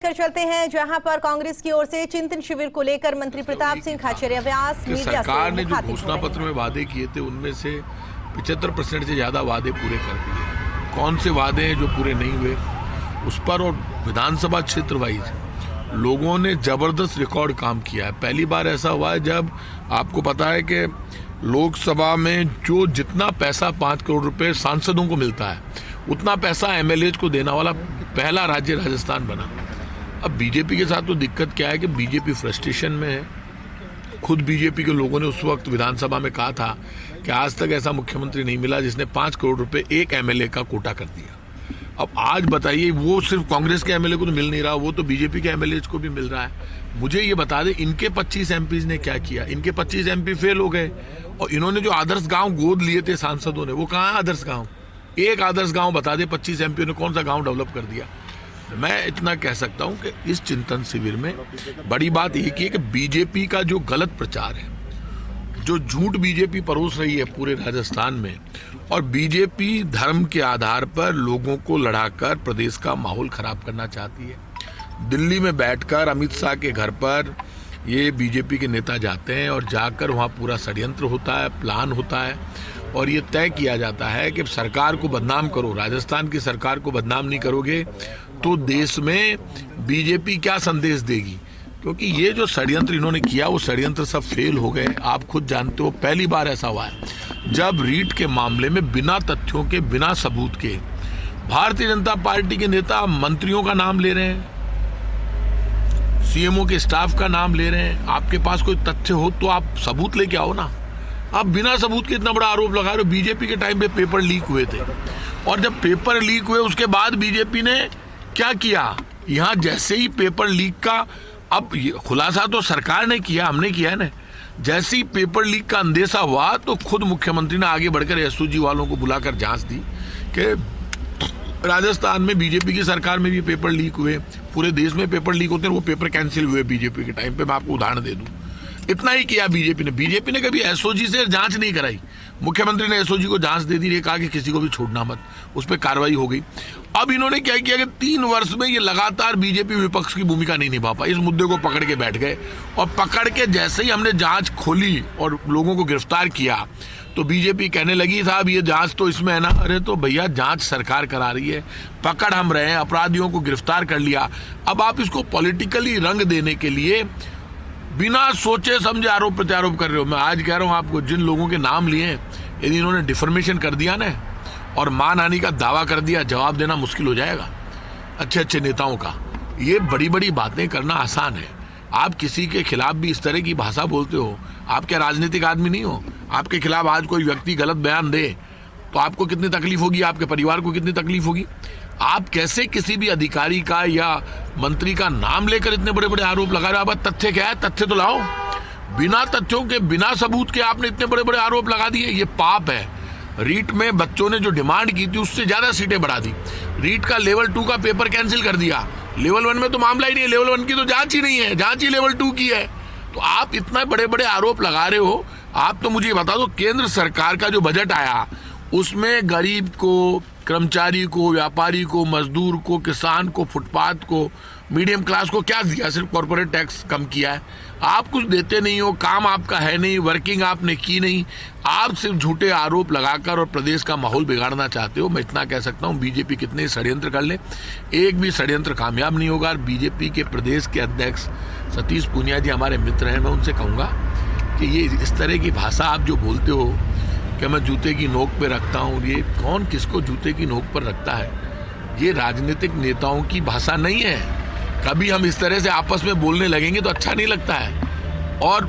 कर चलते हैं जहां पर कांग्रेस की ओर से चिंतन शिविर को लेकर मंत्री प्रताप सिंह खाचरियावास मीडिया सरकार ने जो घोषणा पत्र में वादे किए थे उनमें से 75% से ज्यादा वादे पूरे कर दिए। कौन से वादे हैं जो पूरे नहीं हुए उस पर, और विधानसभा क्षेत्र वाइज लोगों ने जबरदस्त रिकॉर्ड काम किया है। पहली बार ऐसा हुआ है जब आपको पता है कि लोकसभा में जो जितना पैसा 5 करोड़ रुपए सांसदों को मिलता है उतना पैसा एमएलए को देने वाला पहला राज्य राजस्थान बना। अब बीजेपी के साथ तो दिक्कत क्या है कि बीजेपी फ्रस्ट्रेशन में है। खुद बीजेपी के लोगों ने उस वक्त विधानसभा में कहा था कि आज तक ऐसा मुख्यमंत्री नहीं मिला जिसने 5 करोड़ रुपए एक एमएलए का कोटा कर दिया। अब आज बताइए, वो सिर्फ कांग्रेस के एमएलए को तो मिल नहीं रहा, वो तो बीजेपी के एमएलए को भी मिल रहा है। मुझे ये बता दें, इनके 25 एमपीज ने क्या किया? इनके 25 एमपी फेल हो गए और इन्होंने जो आदर्श गांव गोद लिए थे सांसदों ने, वो कहाँ है आदर्श गांव? एक आदर्श गांव बता दे 25 एमपी ने कौन सा गांव डेवलप कर दिया? मैं इतना कह सकता हूं कि इस चिंतन शिविर में बड़ी बात एक ही है कि बीजेपी का जो गलत प्रचार है, जो झूठ बीजेपी परोस रही है पूरे राजस्थान में, और बीजेपी धर्म के आधार पर लोगों को लड़ाकर प्रदेश का माहौल खराब करना चाहती है। दिल्ली में बैठकर अमित शाह के घर पर ये बीजेपी के नेता जाते हैं और जाकर वहाँ पूरा षड्यंत्र होता है, प्लान होता है और ये तय किया जाता है कि सरकार को बदनाम करो, राजस्थान की सरकार को बदनाम नहीं करोगे तो देश में बीजेपी क्या संदेश देगी। क्योंकि ये जो षड्यंत्र इन्होंने किया वो षड्यंत्र सब फेल हो गए। आप खुद जानते हो, पहली बार ऐसा हुआ है जब रीट के मामले में बिना तथ्यों के, बिना सबूत के भारतीय जनता पार्टी के नेता मंत्रियों का नाम ले रहे हैं, सीएमओ के स्टाफ का नाम ले रहे हैं। आपके पास कोई तथ्य हो तो आप सबूत लेके आओ ना। आप बिना सबूत के इतना बड़ा आरोप लगा रहे हो। बीजेपी के टाइम पे पेपर लीक हुए थे और जब पेपर लीक हुए उसके बाद बीजेपी ने क्या किया, यहाँ जैसे ही पेपर लीक का अब खुलासा तो सरकार ने किया, हमने किया है ना, जैसे ही पेपर लीक का अंदेशा हुआ तो खुद मुख्यमंत्री ने आगे बढ़कर एसओजी वालों को बुलाकर जांच दी कि राजस्थान में बीजेपी की सरकार में भी पेपर लीक हुए, पूरे देश में पेपर लीक होते हैं, वो पेपर कैंसिल हुए बीजेपी के टाइम पे। मैं आपको उदाहरण दे दूं, इतना ही किया बीजेपी ने। बीजेपी ने कभी एसओजी से जांच नहीं कराई। मुख्यमंत्री ने एसओजी को जांच दे दी, कहा कि किसी को भी छोड़ना मत, उस पर कार्रवाई हो गई। अब इन्होंने क्या किया कि 3 वर्ष में ये लगातार बीजेपी विपक्ष की भूमिका नहीं निभा पाई, इस मुद्दे को पकड़ के बैठ गए और पकड़ के जैसे ही हमने जांच खोली और लोगों को गिरफ्तार किया तो बीजेपी कहने लगी साहब ये जांच तो इसमें है ना। अरे तो भैया जांच सरकार करा रही है, पकड़ हम रहे हैं, अपराधियों को गिरफ्तार कर लिया। अब आप इसको पॉलिटिकली रंग देने के लिए बिना सोचे समझे आरोप प्रत्यारोप कर रहे हो। मैं आज कह रहा हूं आपको, जिन लोगों के नाम लिए यदि इन्होंने डिफर्मेशन कर दिया ना और मानहानि का दावा कर दिया, जवाब देना मुश्किल हो जाएगा अच्छे अच्छे नेताओं का। ये बड़ी बड़ी बातें करना आसान है। आप किसी के खिलाफ भी इस तरह की भाषा बोलते हो, आप क्या राजनीतिक आदमी नहीं हो? आपके खिलाफ आज कोई व्यक्ति गलत बयान दे तो आपको कितनी तकलीफ होगी, आपके परिवार को कितनी तकलीफ होगी? आप कैसे किसी भी अधिकारी का या मंत्री का नाम लेकर इतने बड़े बड़े आरोप लगा रहे हो? आप तथ्य क्या है? तथ्य तो लाओ। बिना तथ्यों के, बिना सबूत के आपने इतने बड़े बड़े आरोप लगा दिए, ये पाप है। रीट में बच्चों ने जो डिमांड की थी उससे ज्यादा सीटें बढ़ा दी। रीट का लेवल 2 का पेपर कैंसिल कर दिया। लेवल 1 में तो मामला ही नहीं है, लेवल 1 की तो जांच ही नहीं है, जांच ही लेवल 2 की है। तो आप इतना बड़े बड़े आरोप लगा रहे हो। आप तो मुझे बता दो, केंद्र सरकार का जो बजट आया उसमें गरीब को, कर्मचारी को, व्यापारी को, मजदूर को, किसान को, फुटपाथ को, मीडियम क्लास को क्या दिया? सिर्फ कॉर्पोरेट टैक्स कम किया है। आप कुछ देते नहीं हो, काम आपका है नहीं, वर्किंग आपने की नहीं। आप सिर्फ झूठे आरोप लगाकर और प्रदेश का माहौल बिगाड़ना चाहते हो। मैं इतना कह सकता हूं, बीजेपी कितने षड्यंत्र कर ले, एक भी षड्यंत्र कामयाब नहीं होगा। बीजेपी के प्रदेश के अध्यक्ष सतीश पूनिया जी हमारे मित्र हैं, मैं उनसे कहूँगा कि ये इस तरह की भाषा आप जो बोलते हो कि मैं जूते की नोक पे रखता हूँ, ये कौन किसको जूते की नोक पर रखता है? ये राजनीतिक नेताओं की भाषा नहीं है। कभी हम इस तरह से आपस में बोलने लगेंगे तो अच्छा नहीं लगता है, और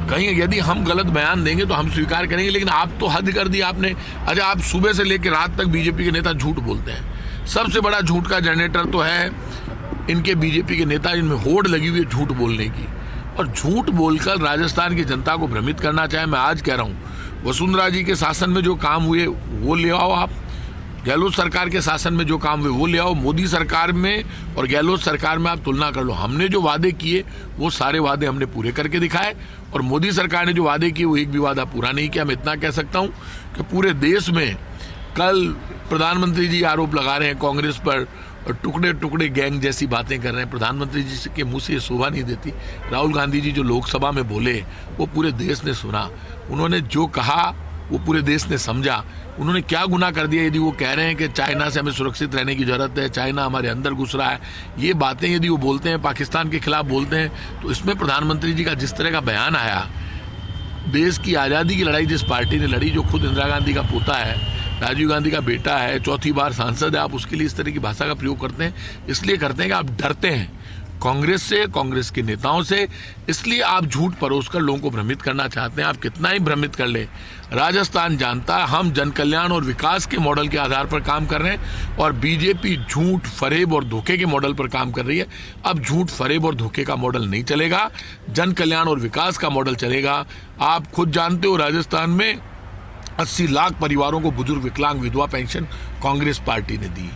कहीं यदि हम गलत बयान देंगे तो हम स्वीकार करेंगे। लेकिन आप तो हद कर दी आपने। अच्छा, आप सुबह से लेकर रात तक बीजेपी के नेता झूठ बोलते हैं। सबसे बड़ा झूठ का जनरेटर तो है इनके बीजेपी के नेता, इनमें होड़ लगी हुई है झूठ बोलने की, और झूठ बोलकर राजस्थान की जनता को भ्रमित करना चाहे। मैं आज कह रहा हूँ, वसुंधरा जी के शासन में जो काम हुए वो ले आओ, आप गहलोत सरकार के शासन में जो काम हुए वो ले आओ, मोदी सरकार में और गहलोत सरकार में आप तुलना कर लो। हमने जो वादे किए वो सारे वादे हमने पूरे करके दिखाए, और मोदी सरकार ने जो वादे किए वो एक भी वादा पूरा नहीं किया। मैं इतना कह सकता हूँ कि पूरे देश में कल प्रधानमंत्री जी आरोप लगा रहे हैं कांग्रेस पर और टुकड़े टुकड़े गैंग जैसी बातें कर रहे हैं। प्रधानमंत्री जी के मुंह से ये शोभा नहीं देती। राहुल गांधी जी जो लोकसभा में बोले वो पूरे देश ने सुना। उन्होंने जो कहा वो पूरे देश ने समझा। उन्होंने क्या गुनाह कर दिया यदि वो कह रहे हैं कि चाइना से हमें सुरक्षित रहने की जरूरत है, चाइना हमारे अंदर घुस रहा है, ये बातें यदि वो बोलते हैं, पाकिस्तान के खिलाफ बोलते हैं, तो इसमें प्रधानमंत्री जी का जिस तरह का बयान आया, देश की आज़ादी की लड़ाई जिस पार्टी ने लड़ी, जो खुद इंदिरा गांधी का पोता है, राजीव गांधी का बेटा है, चौथी बार सांसद है, आप उसके लिए इस तरह की भाषा का प्रयोग करते हैं। इसलिए करते हैं कि आप डरते हैं कांग्रेस से, कांग्रेस के नेताओं से, इसलिए आप झूठ परोसकर लोगों को भ्रमित करना चाहते हैं। आप कितना ही भ्रमित कर ले, राजस्थान जानता है हम जन कल्याण और विकास के मॉडल के आधार पर काम कर रहे हैं और बीजेपी झूठ, फरेब और धोखे के मॉडल पर काम कर रही है। अब झूठ, फरेब और धोखे का मॉडल नहीं चलेगा, जन कल्याण और विकास का मॉडल चलेगा। आप खुद जानते हो राजस्थान में 80 लाख परिवारों को बुजुर्ग, विकलांग, विधवा पेंशन कांग्रेस पार्टी ने दी।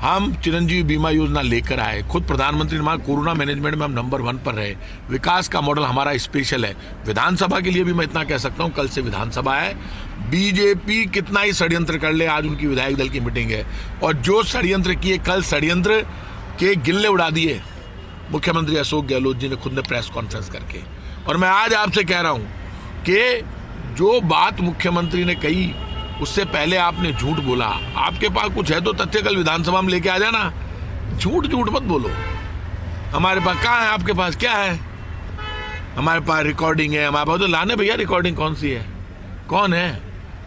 हम चिरंजीवी बीमा योजना लेकर आए, खुद प्रधानमंत्री ने, कोरोना मैनेजमेंट में हम नंबर 1 पर रहे। विकास का मॉडल हमारा स्पेशल है। विधानसभा के लिए भी मैं इतना कह सकता हूं, कल से विधानसभा है। बीजेपी कितना ही षड्यंत्र कर ले, आज उनकी विधायक दल की मीटिंग है और जो षड्यंत्र किए, कल षड्यंत्र के गिल्ले उड़ा दिए मुख्यमंत्री अशोक गहलोत जी ने खुद ने प्रेस कॉन्फ्रेंस करके। और मैं आज आपसे कह रहा हूं कि जो बात मुख्यमंत्री ने कही उससे पहले आपने झूठ बोला। आपके पास कुछ है तो तथ्य कल विधानसभा में लेके आ जाना, झूठ मत बोलो। हमारे पास कहाँ है, आपके पास क्या है? हमारे पास रिकॉर्डिंग है, हमारे पास तो लाने भैया रिकॉर्डिंग कौन सी है, कौन है?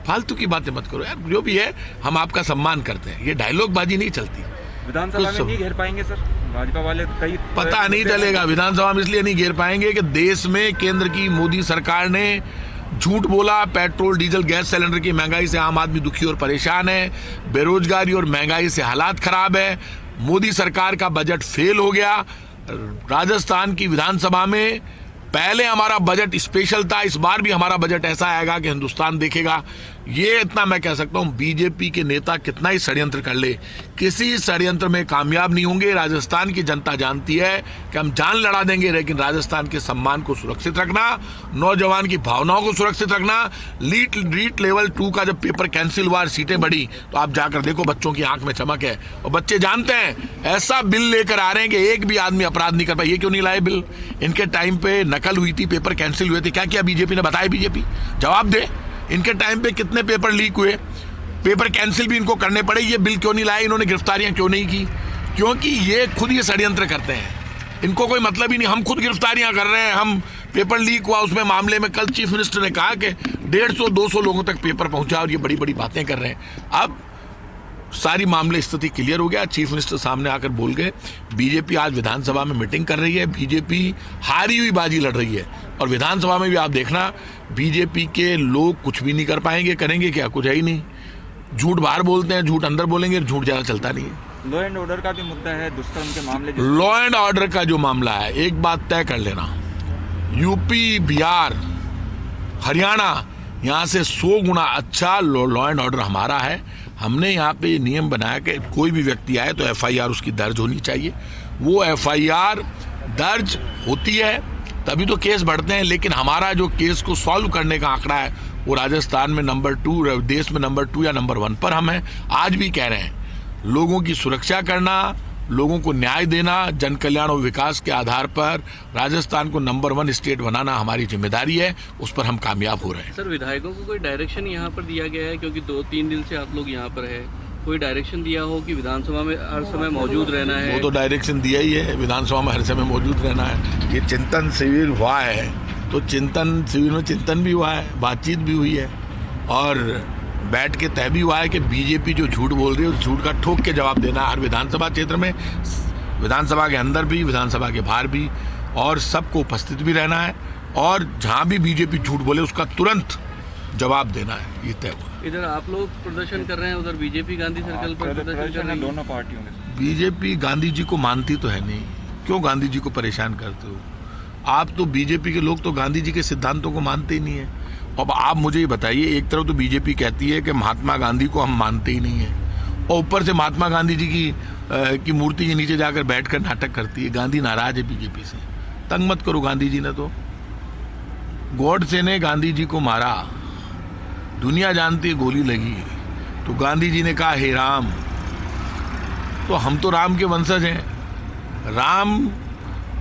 फालतू की बातें मत करो यार, जो भी है हम आपका सम्मान करते हैं, ये डायलॉग बाजी नहीं चलती। विधानसभा में नहीं घेर पाएंगे सर भाजपा वाले, कई पता नहीं चलेगा। विधानसभा में इसलिए नहीं घेर पाएंगे कि देश में केंद्र की मोदी सरकार ने झूठ बोला। पेट्रोल, डीजल, गैस सिलेंडर की महंगाई से आम आदमी दुखी और परेशान है। बेरोजगारी और महंगाई से हालात खराब है। मोदी सरकार का बजट फेल हो गया। राजस्थान की विधानसभा में पहले हमारा बजट स्पेशल था, इस बार भी हमारा बजट ऐसा आएगा कि हिंदुस्तान देखेगा। ये इतना मैं कह सकता हूं, बीजेपी के नेता कितना ही षड्यंत्र कर ले, किसी षड्यंत्र में कामयाब नहीं होंगे। राजस्थान की जनता जानती है कि हम जान लड़ा देंगे, लेकिन राजस्थान के सम्मान को सुरक्षित रखना, नौजवान की भावनाओं को सुरक्षित रखना। रीट लेवल 2 का जब पेपर कैंसिल हुआ, सीटें बढ़ी, तो आप जाकर देखो बच्चों की आंख में चमक है और बच्चे जानते हैं ऐसा बिल लेकर आ रहे हैं कि एक भी आदमी अपराध नहीं कर पाए। ये क्यों नहीं लाए बिल? इनके टाइम पे नकल हुई थी, पेपर कैंसिल हुए थे, क्या किया बीजेपी ने? बताया बीजेपी, जवाब दे। इनके टाइम पे कितने पेपर लीक हुए, पेपर कैंसिल भी इनको करने पड़े, ये बिल क्यों नहीं लाए? इन्होंने गिरफ्तारियां क्यों नहीं की? क्योंकि ये खुद ये षड्यंत्र करते हैं, इनको कोई मतलब ही नहीं। हम खुद गिरफ्तारियां कर रहे हैं, हम पेपर लीक हुआ उसमें मामले में कल चीफ मिनिस्टर ने कहा कि 150-200 लोगों तक पेपर पहुंचा और ये बड़ी बड़ी बातें कर रहे हैं। अब सारी मामले स्थिति क्लियर हो गया, चीफ मिनिस्टर सामने आकर बोल गए। बीजेपी आज विधानसभा में मीटिंग कर रही है, बीजेपी हारी हुई बाजी लड़ रही है और विधानसभा में भी आप देखना बीजेपी के लोग कुछ भी नहीं कर पाएंगे। करेंगे क्या? कुछ है ही नहीं। झूठ बाहर बोलते हैं, झूठ अंदर बोलेंगे, झूठ ज्यादा चलता नहीं है। लॉ एंड ऑर्डर का भी मुद्दा है, दुष्कर्म के मामले। लॉ एंड ऑर्डर का जो मामला है, एक बात तय कर लेना, यूपी, बिहार, हरियाणा, यहाँ से 100 गुना अच्छा लॉ एंड ऑर्डर हमारा है। हमने यहाँ पे नियम बनाया कि कोई भी व्यक्ति आए तो एफआईआर उसकी दर्ज होनी चाहिए। वो एफआईआर दर्ज होती है तभी तो केस बढ़ते हैं, लेकिन हमारा जो केस को सॉल्व करने का आंकड़ा है वो राजस्थान में नंबर 2, देश में नंबर 2 या नंबर 1 पर हम हैं। आज भी कह रहे हैं, लोगों की सुरक्षा करना, लोगों को न्याय देना, जन कल्याण और विकास के आधार पर राजस्थान को नंबर 1 स्टेट बनाना हमारी जिम्मेदारी है, उस पर हम कामयाब हो रहे हैं। सर, विधायकों को कोई डायरेक्शन यहाँ पर दिया गया है? क्योंकि 2-3 दिन से आप लोग यहाँ पर है, कोई डायरेक्शन दिया हो कि विधानसभा में हर समय मौजूद रहना है? वो तो डायरेक्शन दिया ही है, विधानसभा में हर समय मौजूद रहना है। ये चिंतन शिविर हुआ है तो चिंतन शिविर में चिंतन भी हुआ है, बातचीत भी हुई है और बैठ के तय भी हुआ है कि बीजेपी जो झूठ बोल रही है उस झूठ का ठोक के जवाब देना है हर विधानसभा क्षेत्र में, विधानसभा के अंदर भी, विधानसभा के बाहर भी, और सबको उपस्थित भी रहना है और जहां भी बीजेपी झूठ बोले उसका तुरंत जवाब देना है, ये तय हुआ। इधर आप लोग प्रदर्शन कर रहे हैं, उधर बीजेपी गांधी सर्कल पर प्रदर्शन कर रही है। दोनों पार्टियों में बीजेपी गांधी जी को मानती तो है नहीं, क्यों गांधी जी को परेशान करते हो? आप तो बीजेपी के लोग तो गांधी जी के सिद्धांतों को मानते ही नहीं है। अब आप मुझे ये बताइए, एक तरफ तो बीजेपी कहती है कि महात्मा गांधी को हम मानते ही नहीं है और ऊपर से महात्मा गांधी जी की मूर्ति के नीचे जाकर बैठकर नाटक करती है। गांधी नाराज है बीजेपी से, तंग मत करो गांधी जी ने तो। गॉडसे ने गांधी जी को मारा, दुनिया जानती है गोली लगी, तो गांधी जी ने कहा हे राम तो हम तो राम के वंशज हैं। राम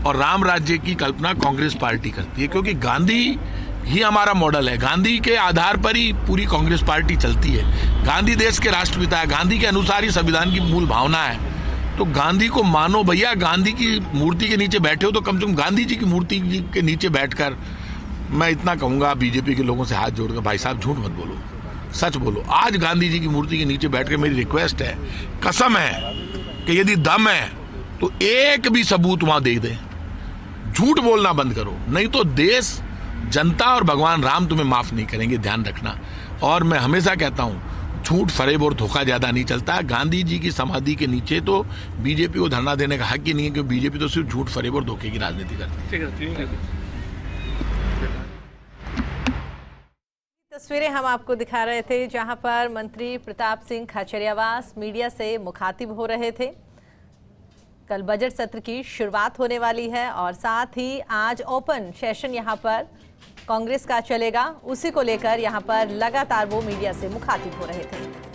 और राम राज्य की कल्पना कांग्रेस पार्टी करती है, क्योंकि गांधी ही हमारा मॉडल है। गांधी के आधार पर ही पूरी कांग्रेस पार्टी चलती है। गांधी देश के राष्ट्रपिता है, गांधी के अनुसार ही संविधान की मूल भावना है। तो गांधी को मानो भैया। गांधी की मूर्ति के नीचे बैठे हो तो कम से कम गांधी जी की मूर्ति के नीचे बैठकर, मैं इतना कहूंगा बीजेपी के लोगों से हाथ जोड़कर, भाई साहब झूठ मत बोलो, सच बोलो। आज गांधी जी की मूर्ति के नीचे बैठकर मेरी रिक्वेस्ट है, कसम है कि यदि दम है तो एक भी सबूत वहां दे दे। झूठ बोलना बंद करो, नहीं तो देश, जनता और भगवान राम तुम्हें माफ नहीं करेंगे, ध्यान रखना। और मैं हमेशा कहता हूं, झूठ, फरेब और धोखा ज्यादा नहीं चलता। गांधी जी की समाधि के नीचे तो बीजेपी को धरना देने का हक ही नहीं है, क्योंकि बीजेपी तो सिर्फ झूठ, फरेब और धोखे की राजनीति करती है। तस्वीरें हम आपको दिखा रहे थे जहां पर मंत्री प्रताप सिंह खाचरियावास मीडिया से मुखातिब हो रहे थे। कल बजट सत्र की शुरुआत होने वाली है और साथ ही आज ओपन सेशन यहां पर कांग्रेस का चलेगा, उसी को लेकर यहां पर लगातार वो मीडिया से मुखातिब हो रहे थे।